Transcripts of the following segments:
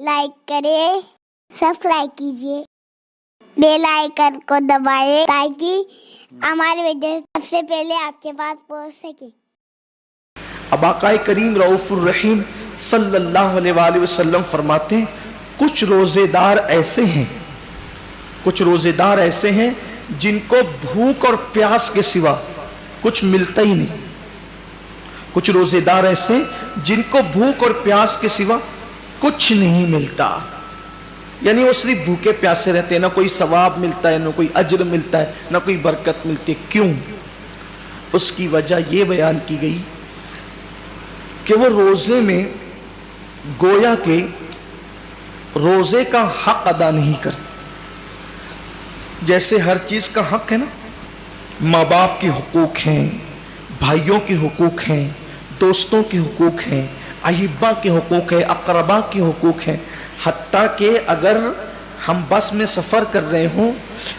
Like करें, subscribe कीजिए, bell icon को दबाएं ताकि हमारे वीडियो सबसे पहले आपके पास पहुंच सके। अब आका करीम रऊफुर रहीम सल्लल्लाहु अलैहि वसल्लम फरमाते हैं, कुछ रोजेदार ऐसे हैं जिनको भूख और प्यास के सिवा कुछ मिलता ही नहीं। कुछ रोजेदार ऐसे जिनको भूख और प्यास के सिवा कुछ नहीं मिलता, यानी वो सिर्फ भूखे प्यासे रहते हैं, ना कोई सवाब मिलता है, ना कोई अज्र मिलता है, ना कोई बरकत मिलती है। क्यों? उसकी वजह ये बयान की गई कि वो रोजे में गोया के रोजे का हक अदा नहीं करते। जैसे हर चीज का हक है ना, माँ बाप के हुकूक हैं, भाइयों के हुकूक हैं, दोस्तों के हुकूक हैं, अहिब्बा के हुकूक है, अकरबा के हुकूक हैं। हत्ता कि अगर हम बस में सफ़र कर रहे हों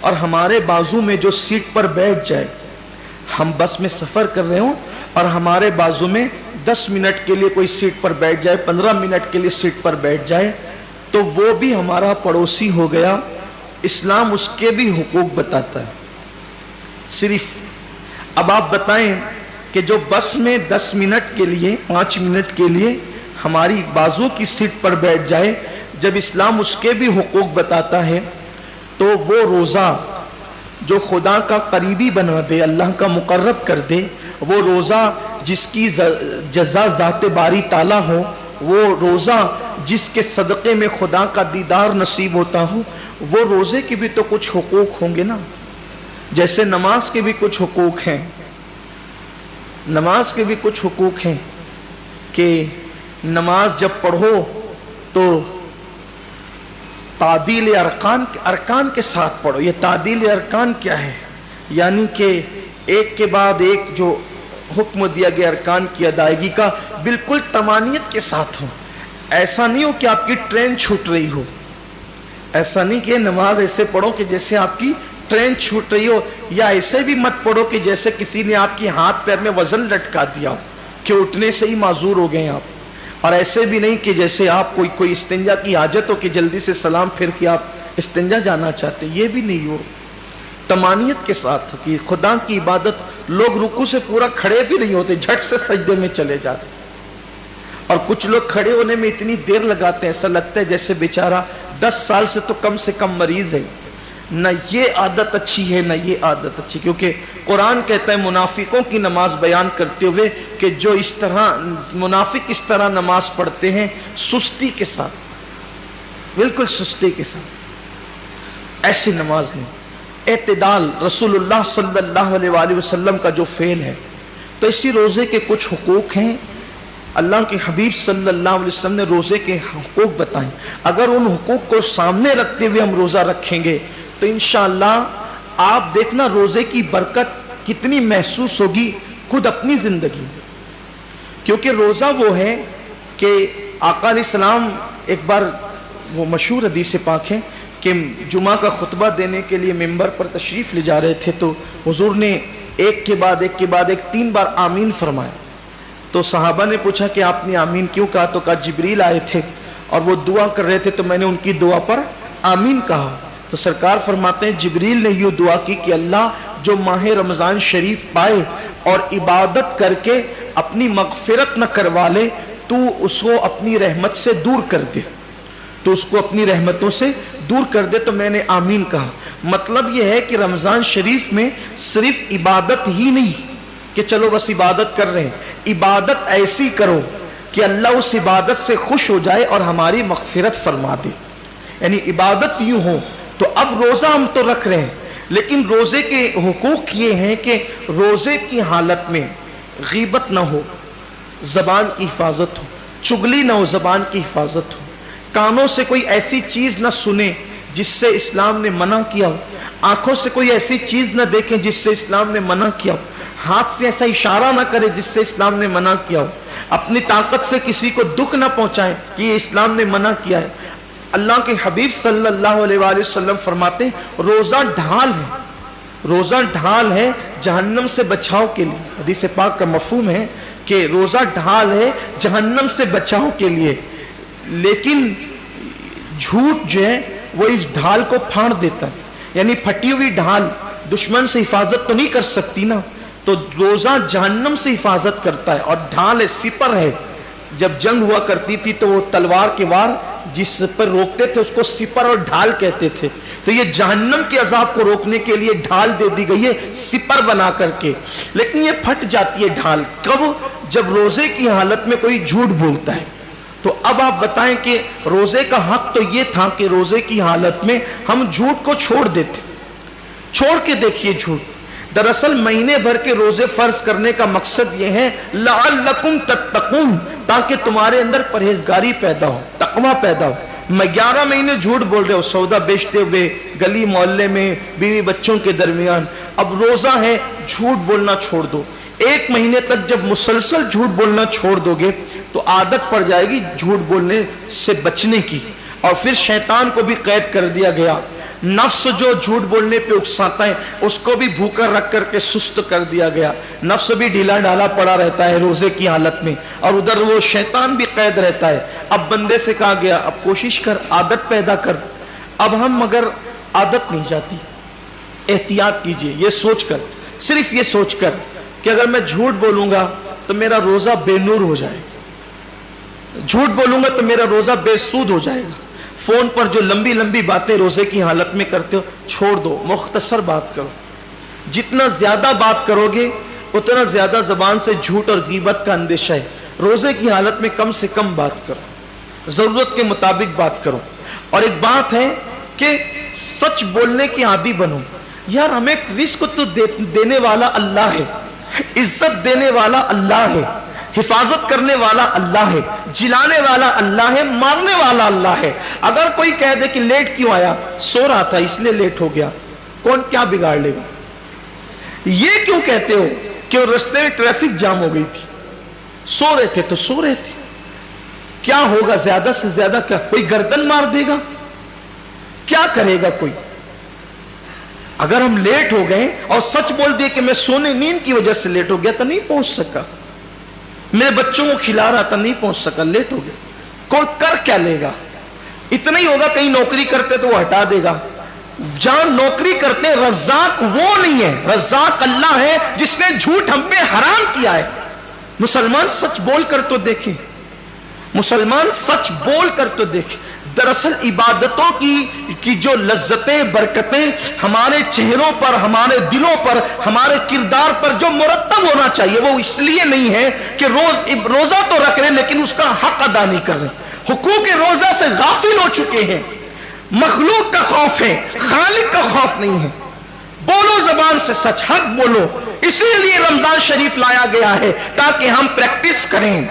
और हमारे बाजू में जो सीट पर बैठ जाए, हम बस में सफ़र कर रहे हों और हमारे बाजू में 10 मिनट के लिए कोई सीट पर बैठ जाए, 15 मिनट के लिए सीट पर बैठ जाए, तो वो भी हमारा पड़ोसी हो गया। इस्लाम उसके भी हुकूक बताता है। सिर्फ अब आप बताएं कि जो बस में 10 मिनट के लिए, 5 मिनट के लिए हमारी बाजू की सीट पर बैठ जाए, जब इस्लाम उसके भी हुकूक बताता है, तो वो रोज़ा जो खुदा का करीबी बना दे, अल्लाह का मुकर्रब कर दे, वो रोज़ा जिसकी जज़ा ज़ाते बारी ताला हो, वो रोज़ा जिसके सदक़े में खुदा का दीदार नसीब होता हो, वो रोज़े के भी तो कुछ हुकूक होंगे ना। जैसे नमाज के भी कुछ हुकूक हैं, नमाज के भी कुछ हुकूक हैं कि नमाज जब पढ़ो तो तादील अरकान के साथ पढ़ो। ये तादील अरकान क्या है? यानी कि एक के बाद एक जो हुक्म दिया गया अरकान की अदायगी का बिल्कुल तमानियत के साथ हो। ऐसा नहीं हो कि आपकी ट्रेन छूट रही हो, ऐसा नहीं कि नमाज ऐसे पढ़ो कि जैसे आपकी ट्रेन छूट रही हो, या ऐसे भी मत पढ़ो कि जैसे किसी ने आपकी हाथ पैर में वजन लटका दिया हो कि उठने से ही माजूर हो गए आप। और ऐसे भी नहीं कि जैसे आप कोई इस्तिंजा की हाजत हो कि जल्दी से सलाम फिर के आप इस्तिंजा जाना चाहते, ये भी नहीं हो। तमानियत के साथ कि खुदा की इबादत, लोग रुकू से पूरा खड़े भी नहीं होते, झट से सजदे में चले जाते। और कुछ लोग खड़े होने में इतनी देर लगाते हैं, ऐसा लगता है जैसे बेचारा 10 साल से तो कम मरीज है। न ये आदत अच्छी है, न ये आदत अच्छी, क्योंकि कुरान कहता है मुनाफिकों की नमाज बयान करते हुए कि जो इस तरह मुनाफिक इस तरह नमाज पढ़ते हैं सुस्ती के साथ, बिल्कुल सुस्ती के साथ। ऐसी नमाज नहीं। एतदाल रसूलुल्लाह सल्लल्लाहु अलैहि वसल्लम का जो फेल है। तो इसी रोज़े के कुछ हुकूक हैं। अल्लाह के हबीब सल्लल्लाहु अलैहि वसल्लम ने रोज़े के हुकूक बताए। अगर उन हुकूक को सामने रखते हुए हम रोज़ा रखेंगे तो इंशाअल्लाह आप देखना रोज़े की बरकत कितनी महसूस होगी खुद अपनी ज़िंदगी में। क्योंकि रोज़ा वो है कि आका अलैहिस्सलाम एक बार, वो मशहूर हदीस पाक है कि जुमा का खुतबा देने के लिए मिंबर पर तशरीफ़ ले जा रहे थे, तो हुजूर ने एक के बाद एक 3 बार आमीन फरमाया। तो सहाबा ने पूछा कि आपने आमीन क्यों कहा? तो कहा जिब्रील आए थे और वो दुआ कर रहे थे, तो मैंने उनकी दुआ पर आमीन कहा। तो सरकार फरमाते हैं जिब्रील ने यूँ दुआ की कि अल्लाह जो माह रमज़ान शरीफ पाए और इबादत करके अपनी मग़फ़िरत न करवा ले, तू उसको अपनी रहमत से दूर कर दे, तो उसको अपनी रहमतों से दूर कर दे। तो मैंने आमीन कहा। मतलब यह है कि रमज़ान शरीफ में सिर्फ इबादत ही नहीं कि चलो बस इबादत कर रहे हैं, इबादत ऐसी करो कि अल्लाह उस इबादत से खुश हो जाए और हमारी मग़फ़िरत फरमा दे। यानी इबादत यूँ हो। तो अब रोज़ा हम तो रख रहे हैं, लेकिन रोज़े के हुकूक ये हैं कि रोज़े की हालत में गीबत ना हो, ज़बान की हिफाजत हो, चुगली ना हो, ज़बान की हिफाजत हो, कानों से कोई ऐसी चीज़ ना सुने जिससे इस्लाम ने मना किया हो, आँखों से कोई ऐसी चीज़ ना देखें जिससे इस्लाम ने मना किया हो, हाथ से ऐसा इशारा ना करे जिससे इस्लाम ने मना किया हो, अपनी ताकत से किसी को दुख ना पहुँचाएं कि ये इस्लाम ने मना किया है। अल्लाह के हबीब सल्लल्लाहु अलैहि वसल्लम फरमाते हैं रोज़ा ढाल है, रोज़ा ढाल है जहन्नम से बचाव के लिए। हदीस पाक का मफहूम है कि रोज़ा ढाल है जहन्नम से बचाव के लिए। लेकिन झूठ जो है वो इस ढाल को फाड़ देता है, यानी फटी हुई ढाल दुश्मन से हिफाजत तो नहीं कर सकती ना, तो रोजा जहन्नम से हिफाजत करता है। और ढाल है, सिपर है, जब जंग हुआ करती थी तो वो तलवार के वार जिस पर रोकते थे उसको सिपर और ढाल कहते थे। तो ये जहन्नम के अजाब को रोकने के लिए ढाल दे दी गई है सिपर बना करके, लेकिन ये फट जाती है ढाल कब? जब रोजे की हालत में कोई झूठ बोलता है। तो अब आप बताएं कि रोजे का हक तो ये था कि रोजे की हालत में हम झूठ को छोड़ देते। छोड़ के देखिए झूठ। दरअसल महीने भर के रोजे फर्ज करने का मकसद यह है लअल्लकुम तत्तकून, ताकि तुम्हारे अंदर परहेजगारी पैदा हो, तकवा पैदा हो। मैं 11 महीने झूठ बोल रहे हो, सौदा बेचते हुए गली मोहल्ले में, बीवी बच्चों के दरमियान। अब रोजा है, झूठ बोलना छोड़ दो। 1 महीने तक जब मुसलसल झूठ बोलना छोड़ दोगे तो आदत पड़ जाएगी झूठ बोलने से बचने की, और फिर शैतान को भी कैद कर दिया गया। नफ्स जो झूठ बोलने पे उकसाता है उसको भी भूखा रख करके सुस्त कर दिया गया। नफ्स भी ढीला ढाला पड़ा रहता है रोजे की हालत में, और उधर वो शैतान भी कैद रहता है। अब बंदे से कहा गया अब कोशिश कर, आदत पैदा कर। अब हम मगर आदत नहीं जाती। एहतियात कीजिए, ये सोचकर, सिर्फ ये सोचकर कि अगर मैं झूठ बोलूंगा तो मेरा रोजा बेनूर हो जाएगा, झूठ बोलूंगा तो मेरा रोजा बेसूद हो जाएगा। फोन पर जो लंबी लंबी बातें रोजे की हालत में करते हो छोड़ दो, मुख्तसर बात करो। जितना ज्यादा बात करोगे उतना ज्यादा जबान से झूठ और गीबत का अंदेशा है। रोजे की हालत में कम से कम बात करो, जरूरत के मुताबिक बात करो। और एक बात है कि सच बोलने की आदी बनो। यार हमें रिस्क तो देने वाला अल्लाह है, इज्जत देने वाला अल्लाह है, हिफाजत करने वाला अल्लाह है, जिलाने वाला अल्लाह है, मारने वाला अल्लाह है। अगर कोई कह दे कि लेट क्यों आया, सो रहा था इसलिए लेट हो गया, कौन क्या बिगाड़ लेगा? ये क्यों कहते हो कि वो रास्ते में ट्रैफिक जाम हो गई थी, सो रहे थे तो सो रहे थे, क्या होगा? ज्यादा से ज्यादा क्या कोई गर्दन मार देगा? क्या करेगा कोई? अगर हम लेट हो गए और सच बोल दिए कि मैं सोने नींद की वजह से लेट हो गया तो नहीं पहुंच सका, मेरे बच्चों को खिला रहा था नहीं पहुंच सका, लेट हो गया, कोई कर क्या लेगा? इतना ही होगा कहीं नौकरी करते तो वो हटा देगा। जहां नौकरी करते रज़ाक वो नहीं है, रज़ाक अल्लाह है जिसने झूठ हम पे हराम किया है। मुसलमान सच बोल कर तो देखें, मुसलमान सच बोल कर तो देखें। दरअसल इबादतों की जो लज्जतें बरकतें हमारे चेहरों पर, हमारे दिलों पर, हमारे किरदार पर जो मुरत्तब होना चाहिए वो इसलिए नहीं है कि रोजा तो रख रहे लेकिन उसका हक अदा नहीं कर रहे, हुकूक रोजा से गाफिल हो चुके हैं। मखलूक का खौफ है, खालिक का खौफ नहीं है। बोलो जबान से सच, हक बोलो। इसीलिए रमजान शरीफ लाया गया है ताकि हम प्रैक्टिस करें,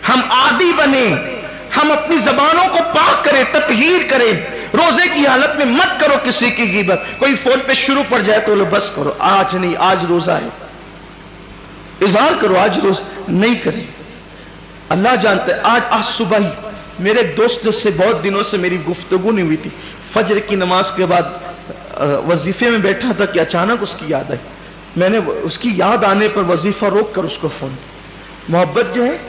हम आदी बने, हम अपनी जबानों को पाक करें, ततहीर करें। रोजे की हालत में मत करो किसी की गीबत। कोई फोन पे शुरू पड़ जाए तो लो बस करो, आज नहीं, आज रोजा है, इजहार करो आज रोज नहीं करें। अल्लाह जानता है। आज सुबह ही मेरे एक दोस्त से बहुत दिनों से मेरी गुफ्तगू नहीं हुई थी, फजर की नमाज के बाद वजीफे में बैठा था कि अचानक उसकी याद आई। मैंने उसकी याद आने पर वजीफा रोक कर उसको फोन, मोहब्बत जो है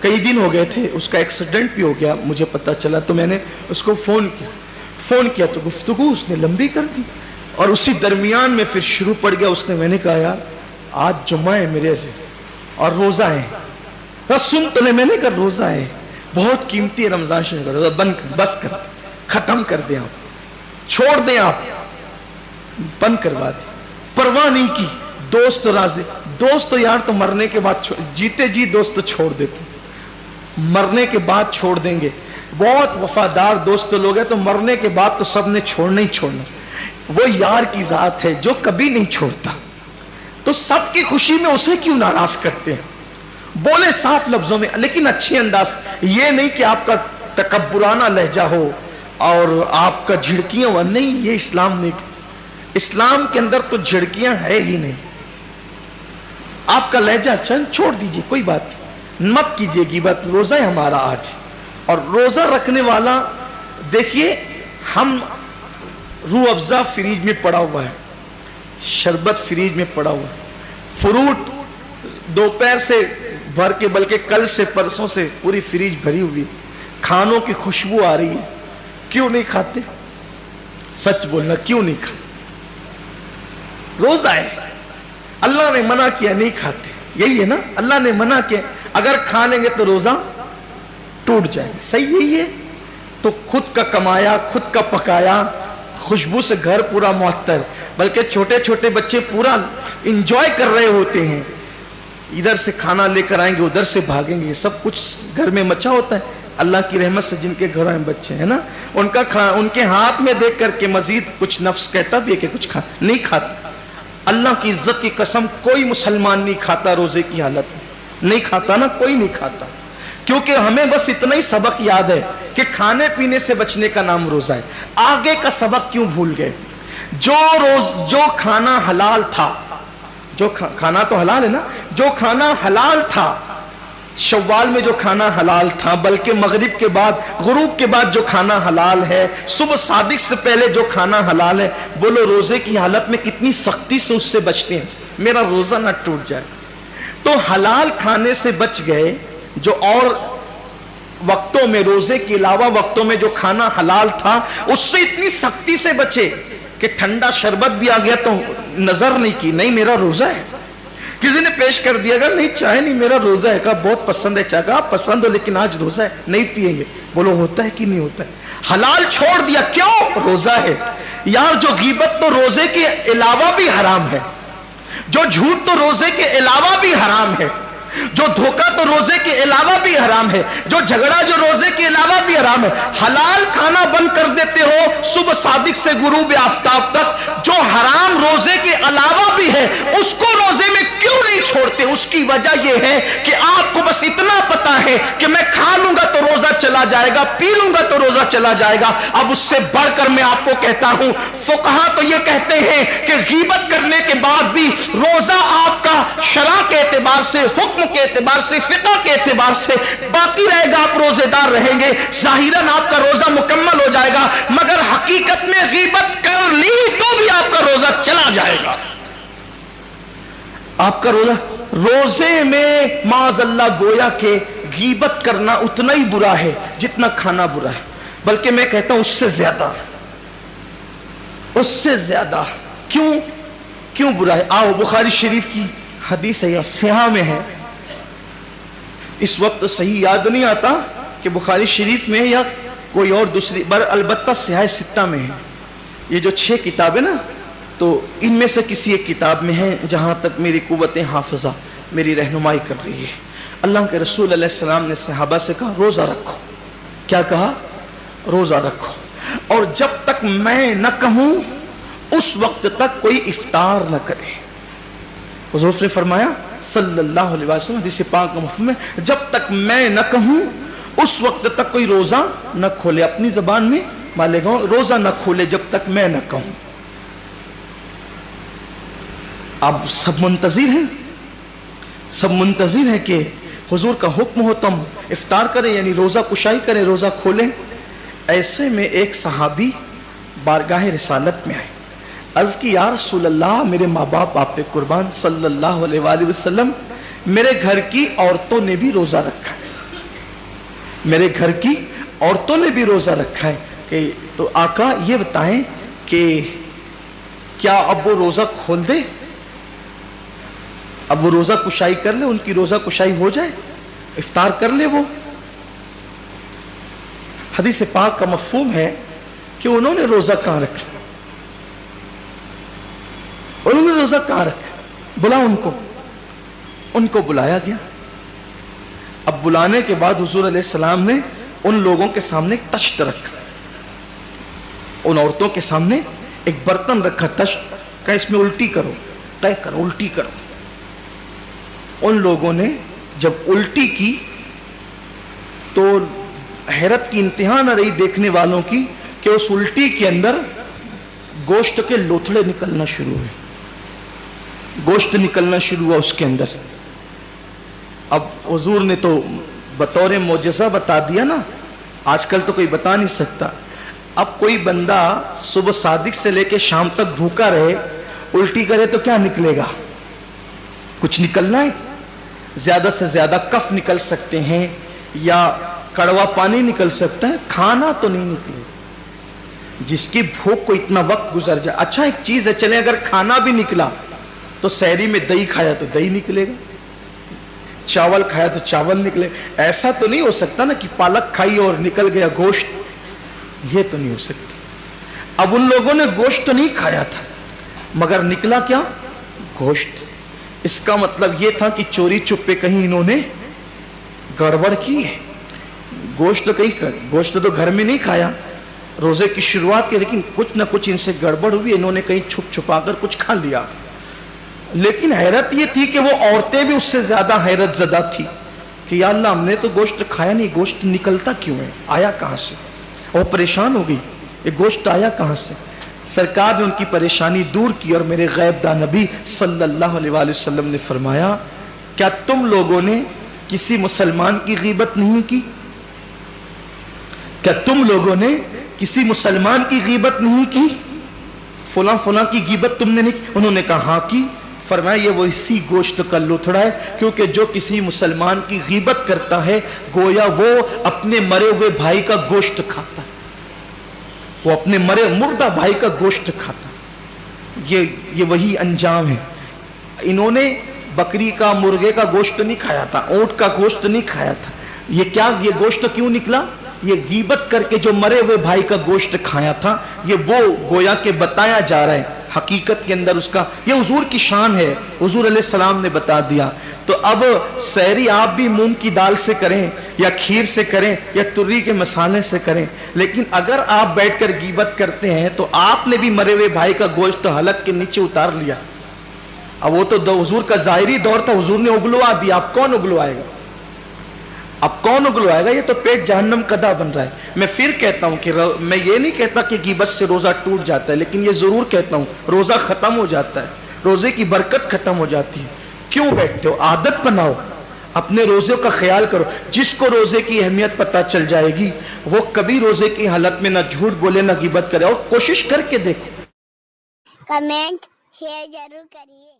कई दिन हो गए थे, उसका एक्सीडेंट भी हो गया मुझे पता चला, तो मैंने उसको फोन किया तो गुफ्तगू उसने लंबी कर दी और उसी दरमियान में फिर शुरू पड़ गया उसने। मैंने कहा यार आज जुम्मा है मेरे अजीज और रोजा है, बस सुन तो ले। मैंने कहा रोजा है, बहुत कीमती है रमजान शरीफ का रोजा, बंद कर, बस कर, खत्म कर दें आप, छोड़ दें आप, बंद करवा दें, परवाह नहीं की। दोस्त राजी, दोस्त तो यार तो मरने के बाद, जीते जी दोस्त तो छोड़ देते, मरने के बाद छोड़ देंगे। बहुत वफादार दोस्त लोग हैं तो मरने के बाद तो सबने छोड़ना ही छोड़ना। वो यार की जात है जो कभी नहीं छोड़ता, तो सबकी खुशी में उसे क्यों नाराज करते हैं? बोले साफ लफ्जों में लेकिन अच्छे अंदाज, ये नहीं कि आपका तकब्बुराना लहजा हो और आपका झिड़कियां हो, नहीं, ये इस्लाम नहीं। इस्लाम के अंदर तो झिड़कियां है ही नहीं। आपका लहजा अच्छा, छोड़ दीजिए, कोई बात नहीं, मत कीजिए गिबत। रोजा है हमारा आज, और रोजा रखने वाला देखिए, हम रूह अफ़ज़ा फ्रीज में पड़ा हुआ है, शरबत फ्रीज में पड़ा हुआ है, फ्रूट दोपहर से भर के, बल्कि कल से परसों से पूरी फ्रीज भरी हुई, खानों की खुशबू आ रही है, क्यों नहीं खाते? सच बोलना, क्यों नहीं खाते? रोजा है, अल्लाह ने मना किया, नहीं खाते, यही है ना? अल्लाह ने मना किया, अगर खा लेंगे तो रोजा टूट जाएगा, सही यही है। तो खुद का कमाया, खुद का पकाया, खुशबू से घर पूरा मुअत्तर, बल्कि छोटे छोटे बच्चे पूरा इंजॉय कर रहे होते हैं, इधर से खाना लेकर आएंगे, उधर से भागेंगे, ये सब कुछ घर में मचा होता है। अल्लाह की रहमत से जिनके घर में बच्चे हैं ना, उनके हाथ में देख करके मजीद कुछ नफ्स कहता भी है कि कुछ नहीं खाता। अल्लाह की इज्जत की कसम, कोई मुसलमान नहीं खाता रोजे की हालत में, नहीं खाता ना, कोई नहीं खाता, क्योंकि हमें बस इतना ही सबक याद है कि खाने पीने से बचने का नाम रोजा है। आगे का सबक क्यों भूल गए? जो खाना हलाल था, जो खाना तो हलाल है ना, जो खाना हलाल था शव्वाल में, जो खाना हलाल था, बल्कि मगरिब के बाद, गुरूब के बाद जो खाना हलाल है, सुबह सादिक से पहले जो खाना हलाल है, बोलो रोजे की हालत में कितनी सख्ती से उससे बचते हैं, मेरा रोजा ना टूट जाए। तो हलाल खाने से बच गए, जो और वक्तों में, रोजे के अलावा वक्तों में जो खाना हलाल था उससे इतनी सख्ती से बचे कि ठंडा शरबत भी आ गया तो नजर नहीं की, नहीं मेरा रोजा है। किसी ने पेश कर दिया, अगर नहीं चाय नहीं मेरा रोजा है, कहा बहुत पसंद है चाय, कहा पसंद हो लेकिन आज रोजा है, नहीं पिएंगे, बोलो होता है कि नहीं होता है? हलाल छोड़ दिया, क्यों? रोजा है। यार जो गीबत तो रोजे के अलावा भी हराम है, जो झूठ तो रोजे के अलावा भी हराम है, जो धोखा तो रोजे के अलावा भी हराम है, जो झगड़ा जो रोजे के अलावा भी हराम है। हलाल खाना बंद कर देते हो सुबह सादिक से गुरूब आफ्ताब तक, जो हराम रोजे के अलावा भी है उसको रोजे में क्यों नहीं छोड़ते? उसकी वजह यह है कि आपको बस इतना पता है कि मैं खा लूंगा तो रोजा चला जाएगा, पी लूंगा तो रोजा चला जाएगा। अब उससे बढ़कर मैं आपको कहता हूं, फुकहा तो ये कहते हैं कि गीबत करने के बाद भी रोजा आपका शरा के एतबार से, हुक्म के एतबार से, फिक़ह के एतबार से बाकी रहेगा, आप रोजेदार रहेंगे, जाहिरन आपका रोजा मुकम्मल हो जाएगा, मगर हकीकत में गीबत कर ली तो भी आपका रोजा चला जाएगा। आपका रोजे में माज़अल्लाह गोया के गीबत करना उतना ही बुरा है जितना खाना बुरा है, बल्कि मैं कहता हूं उससे ज्यादा। क्यों बुरा है? आओ बुखारी शरीफ की हदीस है, सिहा में है, इस वक्त सही याद नहीं आता कि बुखारी शरीफ में या कोई और दूसरी बार, अलबत्ता सिहा सित्ता में है। ये जो 6 किताब है ना, तो इनमें से किसी एक किताब में है, जहां तक मेरी कुव्वत हाफिजा मेरी रहनुमाई कर रही है। अल्लाह के रसूल अलैहिस्सलाम ने सहाबा से कहा रोजा रखो। क्या कहा? रोजा रखो, और जब तक मैं न कहूं उस वक्त तक कोई इफ्तार न करे। हुजूर ने फरमाया सल्लल्लाहु अलैहि वसल्लम हदीस पाक का मफ़हूम है, जब तक मैं न कहूं उस वक्त तक कोई रोजा न खोले। अपनी जबान में मालेगा, रोजा न खोले जब तक मैं न कहूं। अब सब मुंतजिर हैं कि हुजूर का हुक्म हो तो हम इफ्तार करें, यानी रोजा कुशाई करें, रोजा खोलें। ऐसे में एक सहाबी बारगाह रिसालत में आए, अर्ज की या रसूल अल्लाह, मेरे माँ बाप आप पे कुर्बान सल्लल्लाहु अलैहि वसल्लम, मेरे घर की औरतों ने भी रोजा रखा है, मेरे घर की औरतों ने भी रोजा रखा है, कि तो आका ये बताएं कि क्या अब वो रोजा खोल दे, अब वो रोजा कुशाई कर ले, उनकी रोजा कुशाई हो जाए, इफ्तार कर ले वो। हदीस पाक का मफ़हूम है कि उन्होंने रोजा कहां रखा, उन्होंने रोजा कहां रखा, बुला उनको बुलाया गया। अब बुलाने के बाद हुजूर अलैहिस्सलाम ने उन लोगों के सामने एक तश्त रखा, उन औरतों के सामने एक बर्तन रखा, तश्त का, इसमें उल्टी करो, तय करो, उल्टी करो। उन लोगों ने जब उल्टी की तो हैरत की इंतहा न रही देखने वालों की कि उस उल्टी के अंदर गोश्त के लोथड़े निकलना शुरू हुए, गोश्त निकलना शुरू हुआ उसके अंदर। अब हुजूर ने तो बतौर मोजज़ा बता दिया ना, आजकल तो कोई बता नहीं सकता। अब कोई बंदा सुबह सादिक से लेके शाम तक भूखा रहे, उल्टी करे तो क्या निकलेगा? कुछ निकलना है, ज्यादा से ज्यादा कफ निकल सकते हैं या कड़वा पानी निकल सकता है, खाना तो नहीं निकलेगा। جس کی بھوک کو اتنا وقت گزر جائے. اچھا ایک چیز ہے, چلیں اگر کھانا بھی نکلا تو سحری میں دہی کھایا تو دہی نکلے گا, چاول کھایا تو چاول نکلے. ایسا تو نہیں ہو سکتا نا کہ پالک کھائی اور نکل گیا گوشت, یہ تو نہیں ہو سکتا. اب ان لوگوں نے گوشت تو نہیں کھایا تھا مگر نکلا کیا؟ گوشت. اس کا مطلب یہ تھا کہ چوری چپے کہیں انہوں نے گڑبڑ کی ہے. گوشت تو گھر میں نہیں کھایا روزے کی شروعات کے, لیکن کچھ نہ کچھ ان سے گڑبڑ ہوئی, انہوں نے کہیں چھپ چھپا کر کچھ کھا لیا. لیکن حیرت یہ تھی کہ وہ عورتیں بھی اس سے زیادہ حیرت زدہ تھی کہ یا اللہ ہم نے تو گوشت کھایا نہیں, گوشت نکلتا کیوں ہے, آیا کہاں سے؟ اور پریشان ہو گئی یہ گوشت آیا کہاں سے. سرکار نے ان کی پریشانی دور کی اور میرے غیب داں نبی صلی اللہ علیہ وآلہ وسلم نے فرمایا کیا تم لوگوں نے کسی مسلمان کی غیبت نہیں کی؟ کیا تم لوگوں نے کسی مسلمان کی غیبت نہیں کی؟ فلاں فلاں کی غیبت تم نے نہیں کی؟ انہوں نے کہا ہاں کی. فرمایا یہ وہ اسی گوشت کا لتڑا ہے, کیونکہ جو کسی مسلمان کی غیبت کرتا ہے گویا وہ اپنے مرے ہوئے بھائی کا گوشت کھاتا ہے, وہ اپنے مردہ بھائی کا گوشت کھاتا. یہ وہی انجام ہے. انہوں نے بکری کا مرغے کا گوشت نہیں کھایا تھا, اونٹ کا گوشت نہیں کھایا تھا. یہ گوشت کیوں نکلا؟ یہ غیبت کر کے جو مرے ہوئے بھائی کا گوشت کھایا تھا, یہ وہ گویا کہ بتایا جا رہا ہے حقیقت کے اندر اس کا. یہ حضور کی شان ہے, حضور علیہ السلام نے بتا دیا. تو اب سحری آپ بھی مونگ کی دال سے کریں یا کھیر سے کریں یا تری کے مسالے سے کریں, لیکن اگر آپ بیٹھ کر غیبت کرتے ہیں تو آپ نے بھی مرے ہوئے بھائی کا گوشت حلق کے نیچے اتار لیا. اب وہ تو حضور کا ظاہری دور تھا, حضور نے اگلوا دیا, اب کون اگلوائے گا؟ اب کون اگلوائے گا؟ یہ تو پیٹ جہنم کدا بن رہا ہے. میں پھر کہتا ہوں کہ میں یہ نہیں کہتا کہ غیبت سے روزہ ٹوٹ جاتا ہے, لیکن یہ ضرور کہتا ہوں روزہ ختم ہو جاتا ہے, روزے کی برکت ختم ہو جاتی ہے. کیوں بیٹھتے ہو؟ عادت بناؤ, اپنے روزے کا خیال کرو. جس کو روزے کی اہمیت پتہ چل جائے گی وہ کبھی روزے کی حالت میں نہ جھوٹ بولے نہ غیبت کرے. اور کوشش کر کے دیکھو. کمنٹ شیئر ضرور کریے.